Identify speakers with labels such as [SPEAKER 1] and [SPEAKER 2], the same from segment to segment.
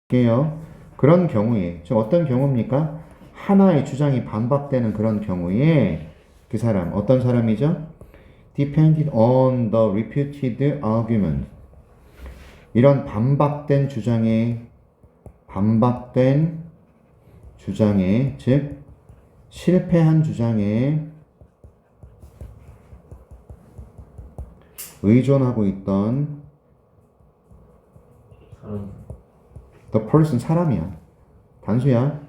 [SPEAKER 1] 게요. 그런 경우에, 지금 어떤 경우입니까? 하나의 주장이 반박되는 그런 경우에 그 사람, 어떤 사람이죠? Depended on the refuted argument. 이런 반박된 주장에, 즉 실패한 주장에 의존하고 있던 the person 사람이야. 단수야.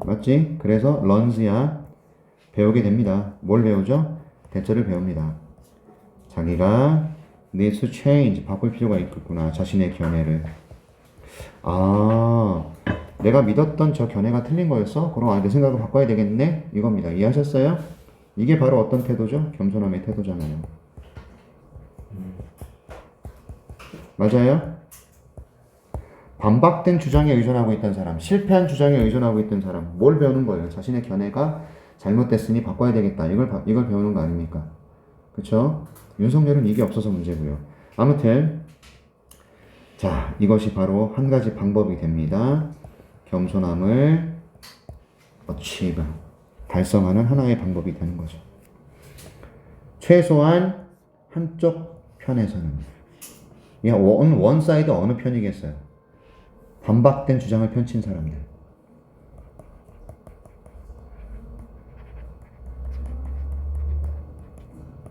[SPEAKER 1] 맞지? 그래서 learns야. 배우게 됩니다. 뭘 배우죠? 대처를 배웁니다. 자기가 needs to change. 바꿀 필요가 있겠구나. 자신의 견해를. 아, 내가 믿었던 저 견해가 틀린 거였어? 그럼 내 생각을 바꿔야 되겠네? 이겁니다. 이해하셨어요? 이게 바로 어떤 태도죠? 겸손함의 태도잖아요. 맞아요? 반박된 주장에 의존하고 있던 사람, 실패한 주장에 의존하고 있던 사람, 뭘 배우는 거예요? 자신의 견해가 잘못됐으니 바꿔야 되겠다. 이걸 배우는 거 아닙니까? 그쵸? 윤석열은 이게 없어서 문제고요. 아무튼, 자, 이것이 바로 한 가지 방법이 됩니다. 겸손함을 achieve, 달성하는 하나의 방법이 되는 거죠. 최소한 한쪽 편에서는. 야, 원 사이드 어느 편이겠어요? 반박된 주장을 펼친 사람들.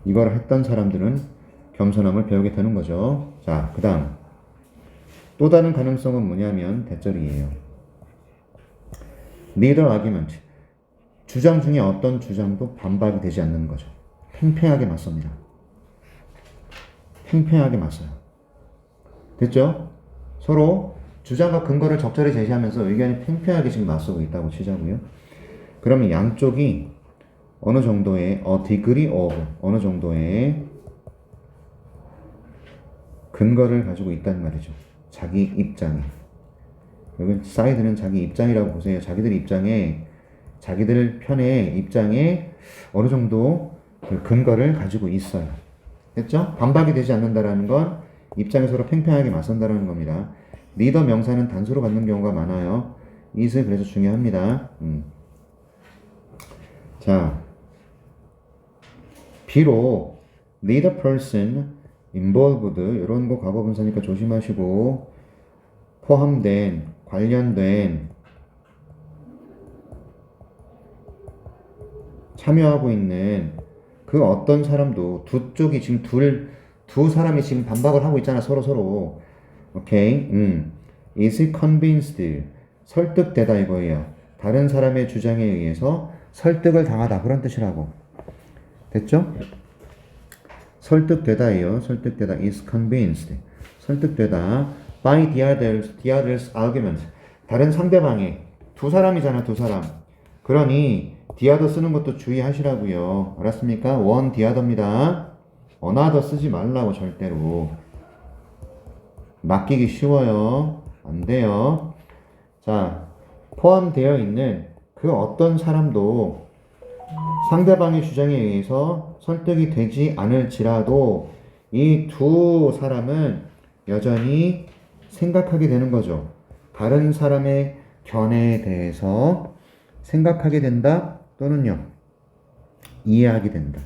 [SPEAKER 1] 이걸 했던 사람들은 겸손함을 배우게 되는 거죠. 자, 그 다음. 또 다른 가능성은 뭐냐면 대절이에요. Neither argument. 주장 중에 어떤 주장도 반박이 되지 않는 거죠. 팽팽하게 맞섭니다. 팽팽하게 맞서요. 됐죠? 서로 주장과 근거를 적절히 제시하면서 의견이 팽팽하게 지금 맞서고 있다고 치자고요. 그러면 양쪽이 어느 정도의 degree of, 어느 정도의 근거를 가지고 있단 말이죠. 자기 입장에. 여기 사이드는 자기 입장이라고 보세요. 자기들 편의 입장에 어느 정도 그 근거를 가지고 있어요. 됐죠? 반박이 되지 않는다라는 건 입장이 서로 팽팽하게 맞선다라는 겁니다. 리더 명사는 단수로 받는 경우가 많아요. it은 그래서 중요합니다. 자, 비록 neither person involved 이런 거 과거 분사니까 조심하시고 포함된, 관련된 참여하고 있는 그 어떤 사람도 두 쪽이 지금 두 사람이 지금 반박을 하고 있잖아. 서로. 오케이. is convinced. 설득되다 이거예요. 다른 사람의 주장에 의해서 설득을 당하다. 그런 뜻이라고. 됐죠? 설득되다예요. 설득되다. is convinced. 설득되다. by the other's argument. 다른 상대방의 두 사람이잖아. 두 사람. 그러니 the other 쓰는 것도 주의하시라고요. 알았습니까? one the other입니다. another 쓰지 말라고 절대로. 맡기기 쉬워요. 안 돼요. 자, 포함되어 있는 그 어떤 사람도 상대방의 주장에 의해서 설득이 되지 않을지라도 이 두 사람은 여전히 생각하게 되는 거죠. 다른 사람의 견해에 대해서 생각하게 된다 또는요 이해하게 된다.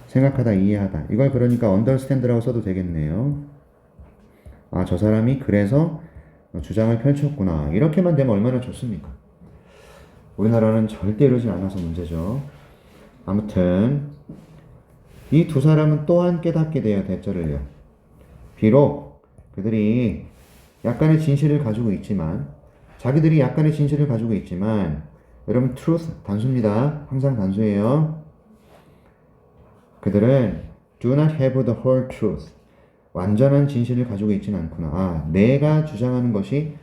[SPEAKER 1] 생각하다, 이해하다. 이걸 그러니까 understand라고 써도 되겠네요. 아, 저 사람이 그래서 주장을 펼쳤구나. 이렇게만 되면 얼마나 좋습니까? 우리나라는 절대 이러지 않아서 문제죠. 아무튼 이 두 사람은 또한 깨닫게 돼요. 대절을요. 비록 그들이 약간의 진실을 가지고 있지만 자기들이 약간의 진실을 가지고 있지만 여러분 truth 단수입니다. 항상 단수예요. 그들은 do not have the whole truth. 완전한 진실을 가지고 있지는 않구나. 아, 내가 주장하는 것이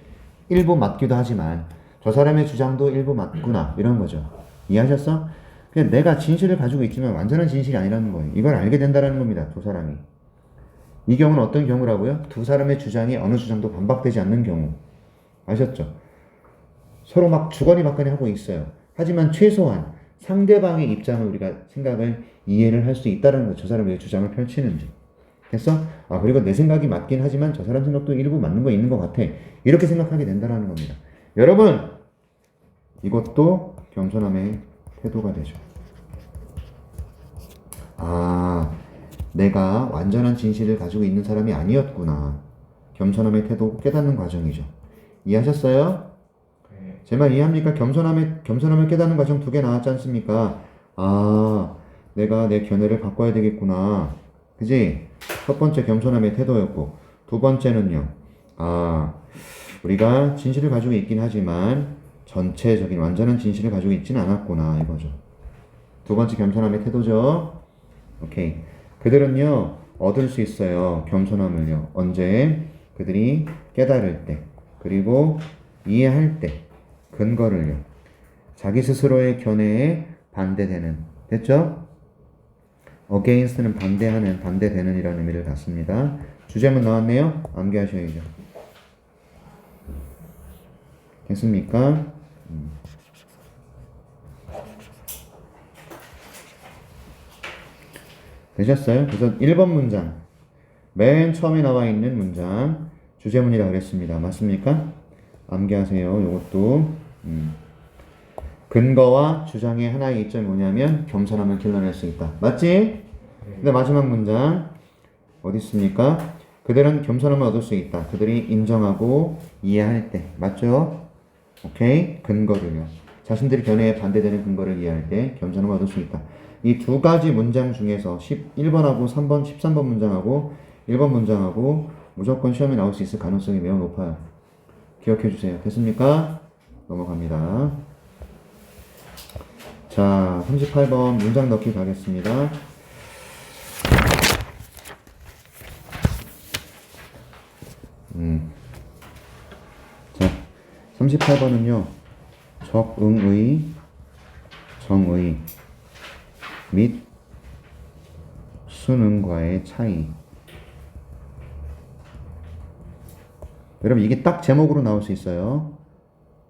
[SPEAKER 1] 일부 맞기도 하지만 저 사람의 주장도 일부 맞구나. 이런 거죠. 이해하셨어? 그냥 내가 진실을 가지고 있지만 완전한 진실이 아니라는 거예요. 이걸 알게 된다는 겁니다. 두 사람이. 이 경우는 어떤 경우라고요? 두 사람의 주장이 어느 주장도 반박되지 않는 경우. 아셨죠? 서로 막 주거니 받거니 하고 있어요. 하지만 최소한 상대방의 입장을 우리가 생각을 이해를 할 수 있다는 거죠. 저 사람이 왜 주장을 펼치는지. 됐어? 아, 그리고 내 생각이 맞긴 하지만 저 사람 생각도 일부 맞는 거 있는 것 같아. 이렇게 생각하게 된다는 겁니다. 여러분, 이것도 겸손함의 태도가 되죠. 아, 내가 완전한 진실을 가지고 있는 사람이 아니었구나. 겸손함의 태도 깨닫는 과정이죠. 이해하셨어요? 제 말 이해합니까? 겸손함을 깨닫는 과정 두 개 나왔지 않습니까? 아, 내가 내 견해를 바꿔야 되겠구나. 그지? 첫 번째 겸손함의 태도였고, 두 번째는요. 아, 우리가 진실을 가지고 있긴 하지만 전체적인 완전한 진실을 가지고 있지는 않았구나 이거죠. 두 번째 겸손함의 태도죠. 오케이. 그들은요 얻을 수 있어요. 겸손함을요. 언제? 그들이 깨달을 때, 그리고 이해할 때, 근거를요. 자기 스스로의 견해에 반대되는. 됐죠? against는 반대하는, 반대되는 이라는 의미를 갖습니다. 주제문 나왔네요. 암기하셔야죠. 됐습니까? 되셨어요? 그래서 1번 문장, 맨 처음에 나와 있는 문장 주제문이라고 그랬습니다. 맞습니까? 암기하세요. 요것도 근거와 주장의 하나의 이점이 뭐냐면 겸손함을 길러낼 수 있다. 맞지? 근데 마지막 문장 어디 있습니까? 그들은 겸손함을 얻을 수 있다. 그들이 인정하고 이해할 때. 맞죠? 오케이? 근거를요. 자신들의 견해에 반대되는 근거를 이해할 때 겸손함을 얻을 수 있다. 이 두 가지 문장 중에서 11번하고 3번, 13번 문장하고 1번 문장하고 무조건 시험에 나올 수 있을 가능성이 매우 높아요. 기억해 주세요. 됐습니까? 넘어갑니다. 자, 38번 문장 넣기 가겠습니다. 자, 38번은요. 적응의, 정의 및 수능과의 차이. 여러분 이게 딱 제목으로 나올 수 있어요.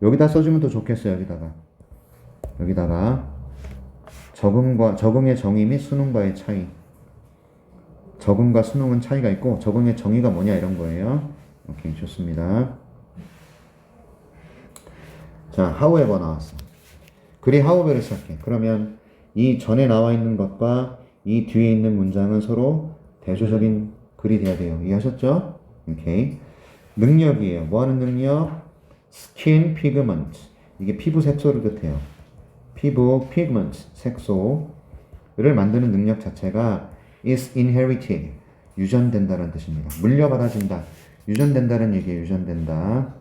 [SPEAKER 1] 여기다 써주면 더 좋겠어요. 여기다가 적응의 정의 및 수능과의 차이. 적응과 수능은 차이가 있고 적응의 정의가 뭐냐 이런 거예요. 오케이, 좋습니다. 자, however 나왔어. 글이 however를 시작해. 그러면 이 전에 나와 있는 것과 이 뒤에 있는 문장은 서로 대조적인 글이 돼야 돼요. 이해하셨죠? 오케이. 능력이에요. 뭐 하는 능력? skin pigment. 이게 피부 색소를 뜻해요. 피부 pigment, 색소를 만드는 능력 자체가 is inherited. 유전된다는 뜻입니다. 물려받아진다. 유전된다는 얘기예요. 유전된다.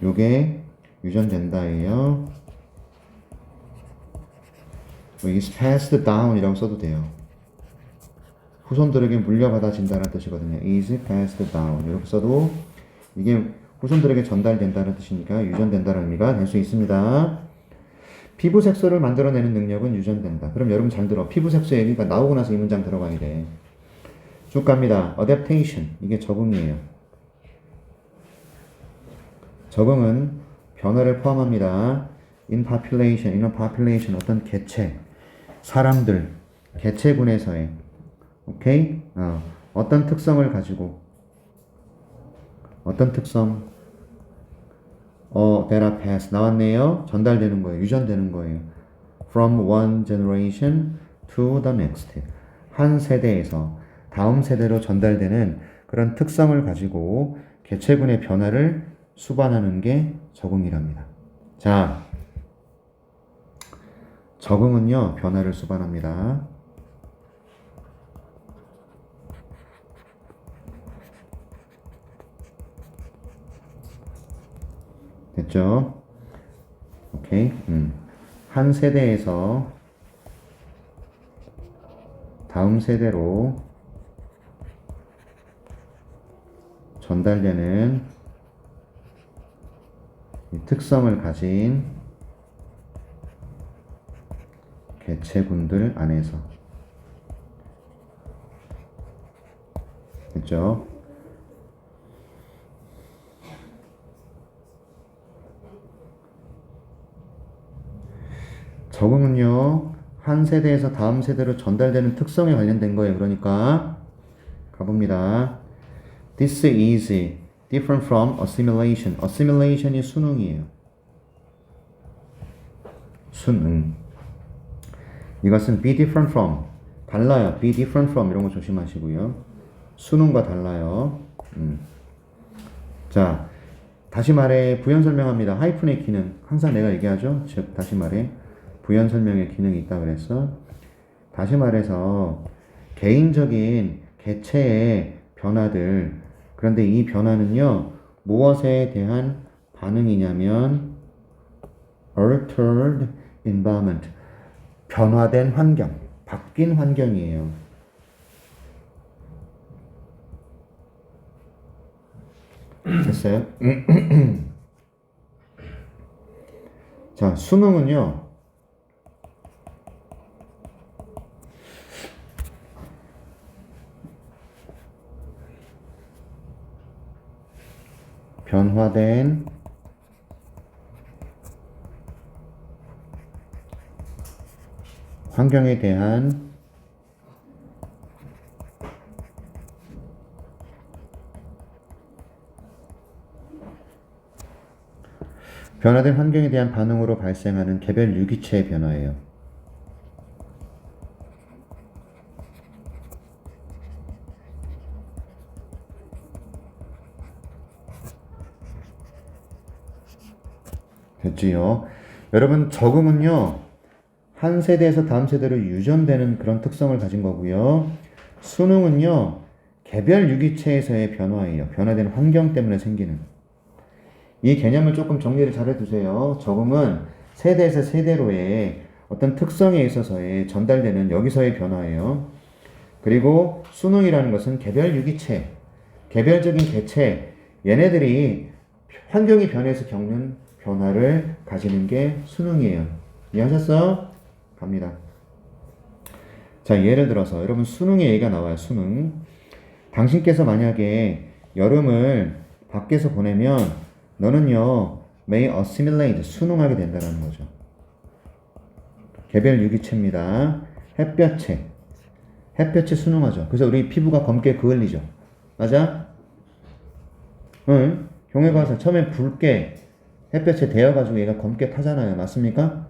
[SPEAKER 1] 요게 유전된다예요. is passed down 이라고 써도 돼요. 후손들에게 물려받아진다는 뜻이거든요. is passed down 이렇게 써도 이게 후손들에게 전달된다는 뜻이니까 유전된다는 의미가 될 수 있습니다. 피부 색소를 만들어내는 능력은 유전된다. 그럼 여러분 잘 들어. 피부 색소 얘기가 나오고 나서 이 문장 들어가야 돼. 쭉 갑니다. adaptation 이게 적응이에요. 적응은 변화를 포함합니다. in a population 어떤 개체, 사람들, 개체군에서의 오케이? 어떤 특성을 가지고 어떤 특성? that are passed 나왔네요. 전달되는 거예요. 유전되는 거예요. From one generation to the next. 한 세대에서 다음 세대로 전달되는 그런 특성을 가지고 개체군의 변화를 수반하는 게 적응이랍니다. 자, 적응은요, 변화를 수반합니다. 됐죠? 오케이. 한 세대에서 다음 세대로 전달되는 이 특성을 가진 개체군들 안에서. 됐죠? 적응은요, 한 한 세대에서 다음 세대로 전달되는 특성에 관련된 거예요. 그러니까 가봅니다. This is different from assimilation. assimilation이 수능이에요. 수능. 이것은 be different from. 달라요. be different from 이런 거 조심하시고요. 수능과 달라요. 자, 다시 말해 부연 설명합니다. 하이픈의 기능. 항상 내가 얘기하죠. 즉 다시 말해 부연 설명의 기능이 있다 그랬어. 다시 말해서 개인적인 개체의 변화들. 그런데 이 변화는요. 무엇에 대한 반응이냐면 altered environment. 변화된 환경. 바뀐 환경이에요. 됐어요? 자, 수능은요. 변화된 환경에 대한 변화된 환경에 대한 반응으로 발생하는 개별 유기체의 변화예요. 됐지요? 여러분 적응은요. 한 세대에서 다음 세대로 유전되는 그런 특성을 가진 거고요. 수능은요. 개별 유기체에서의 변화예요. 변화된 환경 때문에 생기는. 이 개념을 조금 정리를 잘 해두세요. 적응은 세대에서 세대로의 어떤 특성에 있어서의 전달되는 여기서의 변화예요. 그리고 수능이라는 것은 개별 유기체, 개별적인 개체, 얘네들이 환경이 변해서 겪는 변화를 가지는 게 수능이에요. 이해하셨어? 갑니다. 자, 예를 들어서 여러분 수능의 얘기가 나와요. 수능. 당신께서 만약에 여름을 밖에서 보내면 너는요, may assimilate, 순응하게 된다는 거죠. 개별 유기체입니다. 햇볕에. 햇볕에 순응하죠. 그래서 우리 피부가 검게 그을리죠. 맞아? 응. 경에 가서 처음에 붉게 햇볕에 데여가지고 얘가 검게 타잖아요. 맞습니까?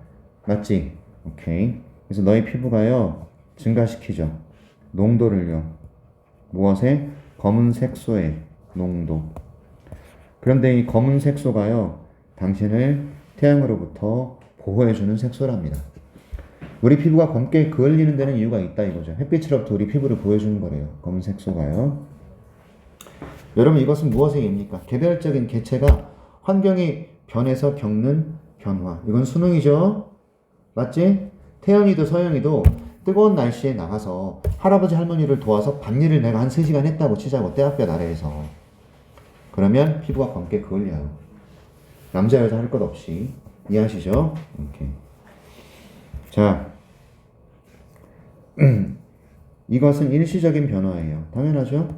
[SPEAKER 1] 맞지? 오케이. 그래서 너희 피부가요, 증가시키죠. 농도를요. 무엇에? 검은 색소의 농도. 그런데 이 검은 색소가요, 당신을 태양으로부터 보호해주는 색소랍니다. 우리 피부가 검게 그을리는 데는 이유가 있다 이거죠. 햇빛으로부터 우리 피부를 보호해주는 거래요. 검은 색소가요. 여러분 이것은 무엇의 의미입니까? 개별적인 개체가 환경이 변해서 겪는 변화. 이건 수능이죠. 맞지? 태연이도 서영이도 뜨거운 날씨에 나가서 할아버지 할머니를 도와서 밭일을 내가 한 3시간 했다고 치자고 때학볕 아래에서. 그러면 피부가 검게 그을려요. 남자 여자 할 것 없이. 이해하시죠? 이렇게. 자, 이것은 일시적인 변화예요. 당연하죠?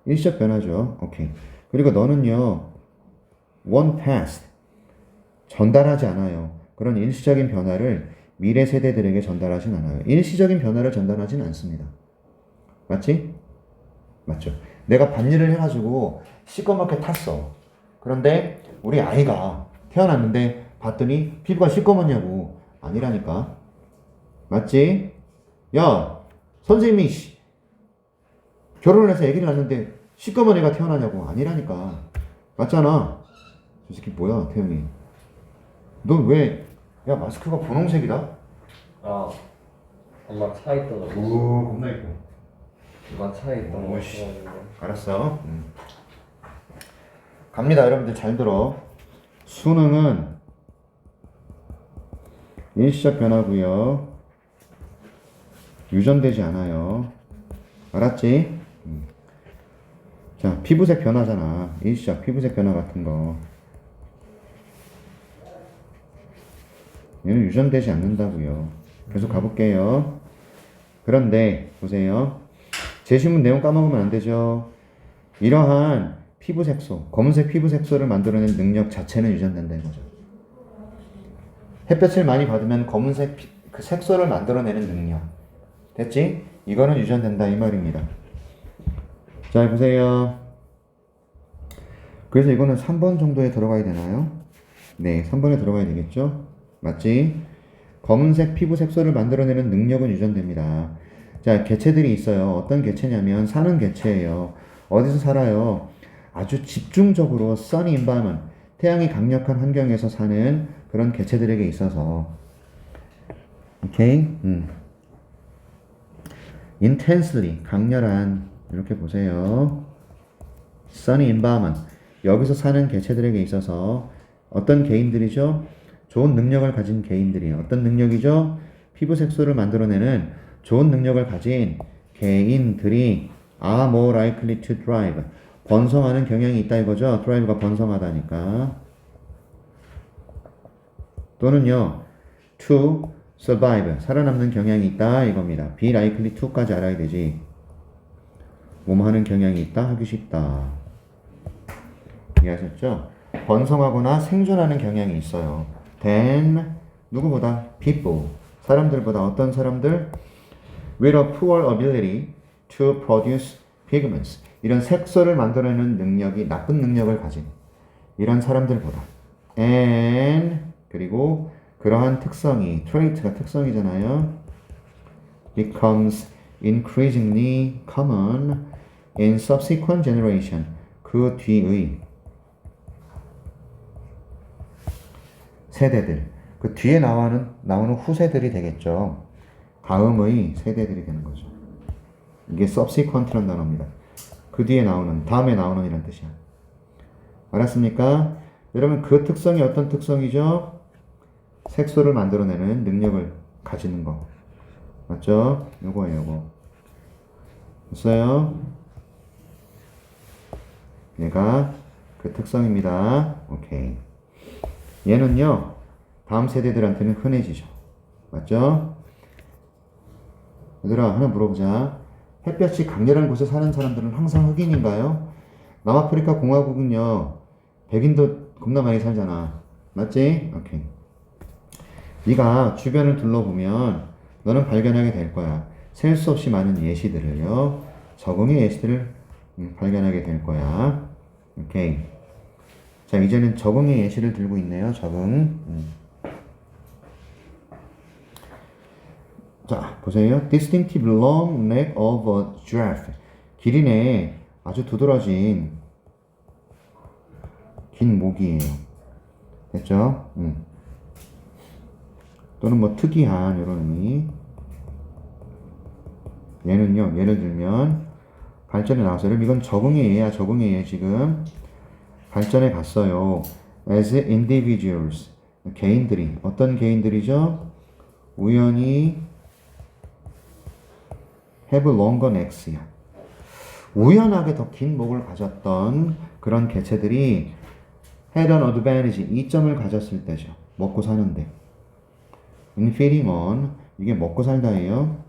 [SPEAKER 1] 일시적 변화죠. 오케이. 그리고 너는요, one past 전달하지 않아요. 그런 일시적인 변화를 미래 세대들에게 전달하진 않아요. 일시적인 변화를 전달하진 않습니다. 맞지? 맞죠? 내가 밭일을 해가지고 시꺼멓게 탔어. 그런데 우리 아이가 태어났는데 봤더니 피부가 시꺼먼냐고. 아니라니까. 맞지? 야, 선생님이 결혼을 해서 아기를 낳는데 시꺼먼 애가 태어나냐고. 아니라니까. 맞잖아. 저 새끼 뭐야, 태영이. 너 왜, 야, 마스크가 분홍색이다?
[SPEAKER 2] 아, 엄마 차에 있던 거.
[SPEAKER 1] 오, 겁나 이뻐.
[SPEAKER 2] 엄마 차에 있던 거.
[SPEAKER 1] 오씨. 알았어. 갑니다. 여러분들 잘 들어. 수능은 일시적 변화고요. 유전되지 않아요. 알았지? 자, 피부색 변화잖아. 일시적 피부색 변화 같은 거. 얘는 유전되지 않는다고요. 계속 가볼게요. 그런데 보세요. 제시문 내용 까먹으면 안 되죠. 이러한 피부색소, 검은색 피부색소를 만들어낸 능력 자체는 유전된다는 거죠. 햇볕을 많이 받으면 검은색 그 색소를 만들어내는 능력. 됐지? 이거는 유전된다 이 말입니다. 자, 보세요. 그래서 이거는 3번 정도에 들어가야 되나요? 네, 3번에 들어가야 되겠죠? 맞지? 검은색 피부 색소를 만들어내는 능력은 유전됩니다. 자, 개체들이 있어요. 어떤 개체냐면 사는 개체예요. 어디서 살아요? 아주 집중적으로 sunny environment, 태양이 강력한 환경에서 사는 그런 개체들에게 있어서 오케이? intensely, 강렬한 이렇게 보세요. sunny environment, 여기서 사는 개체들에게 있어서 어떤 개인들이죠? 좋은 능력을 가진 개인들이에요. 어떤 능력이죠? 피부 색소를 만들어내는 좋은 능력을 가진 개인들이 are more likely to thrive. 번성하는 경향이 있다 이거죠? thrive가 번성하다니까. 또는요, to survive. 살아남는 경향이 있다 이겁니다. be likely to까지 알아야 되지. 뭐뭐 하는 경향이 있다, 하기 쉽다. 이해하셨죠? 번성하거나 생존하는 경향이 있어요. than 누구보다 people 사람들보다 어떤 사람들 with a poor ability to produce pigments 이런 색소를 만들어내는 능력이 나쁜 능력을 가진 이런 사람들보다 and 그리고 그러한 특성이 trait가 특성이잖아요. becomes increasingly common in subsequent generation 그 뒤의 세대들, 그 뒤에 나오는 후세들이 되겠죠. 다음의 세대들이 되는 거죠. 이게 subsequent라는 단어입니다. 그 뒤에 나오는, 다음에 나오는 이란 뜻이야. 알았습니까? 여러분, 그 특성이 어떤 특성이죠? 색소를 만들어내는 능력을 가지는 거. 맞죠? 요거예요, 요거. 됐어요? 얘가 그 특성입니다. 오케이. 얘는요, 다음 세대들한테는 흔해지죠. 맞죠? 얘들아, 하나 물어보자. 햇볕이 강렬한 곳에 사는 사람들은 항상 흑인인가요? 남아프리카 공화국은요, 백인도 겁나 많이 살잖아. 맞지? 오케이. 네가 주변을 둘러보면 너는 발견하게 될 거야. 셀 수 없이 많은 예시들을요. 적응의 예시들을 발견하게 될 거야. 오케이. 자, 이제는 적응의 예시를 들고 있네요. 적응. 자, 보세요. Distinctive long neck of a giraffe. 기린의 아주 두드러진 긴 목이에요. 됐죠? 또는 뭐 특이한 이런 의미. 얘는요. 예를 들면 발전에 나왔어요. 이건 적응의 예야. 적응의 예 지금. 발전해 갔어요. As individuals. 개인들이. 어떤 개인들이죠? 우연히 have longer necks야. 우연하게 더 긴 목을 가졌던 그런 개체들이 had an advantage. 이점을 가졌을 때죠. 먹고 사는데. in feeding on. 이게 먹고 살다예요.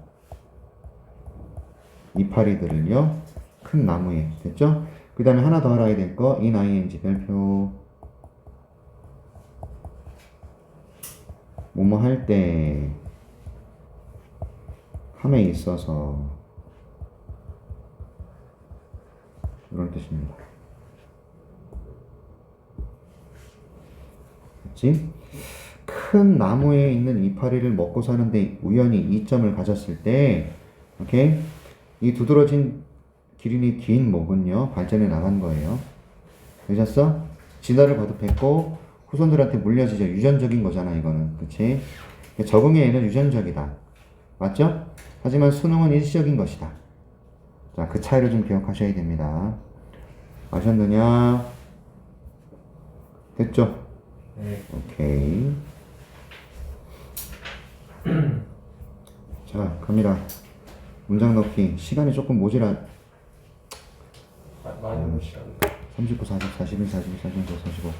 [SPEAKER 1] 이파리들을요. 큰 나무에. 됐죠? 그 다음에 하나 더 알아야 될 거, in ing 별표. 뭐뭐 할 때, 함에 있어서, 이런 뜻입니다. 그치? 큰 나무에 있는 이파리를 먹고 사는데 우연히 이점을 가졌을 때, 오케이? 이 두드러진 기린이 긴 목은요, 발전해 나간 거예요. 되셨어? 진화를 거듭했고, 후손들한테 물려지죠. 유전적인 거잖아, 이거는. 그치? 적응의 애는 유전적이다. 맞죠? 하지만 수능은 일시적인 것이다. 자, 그 차이를 좀 기억하셔야 됩니다. 아셨느냐? 됐죠?
[SPEAKER 2] 네.
[SPEAKER 1] 오케이. 자, 갑니다. 문장 넣기. 시간이 조금 모자라.
[SPEAKER 2] 많이 보시죠.
[SPEAKER 1] 39, 40, 41, 42, 43, 45.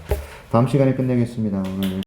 [SPEAKER 1] 다음 시간에 끝내겠습니다. 오늘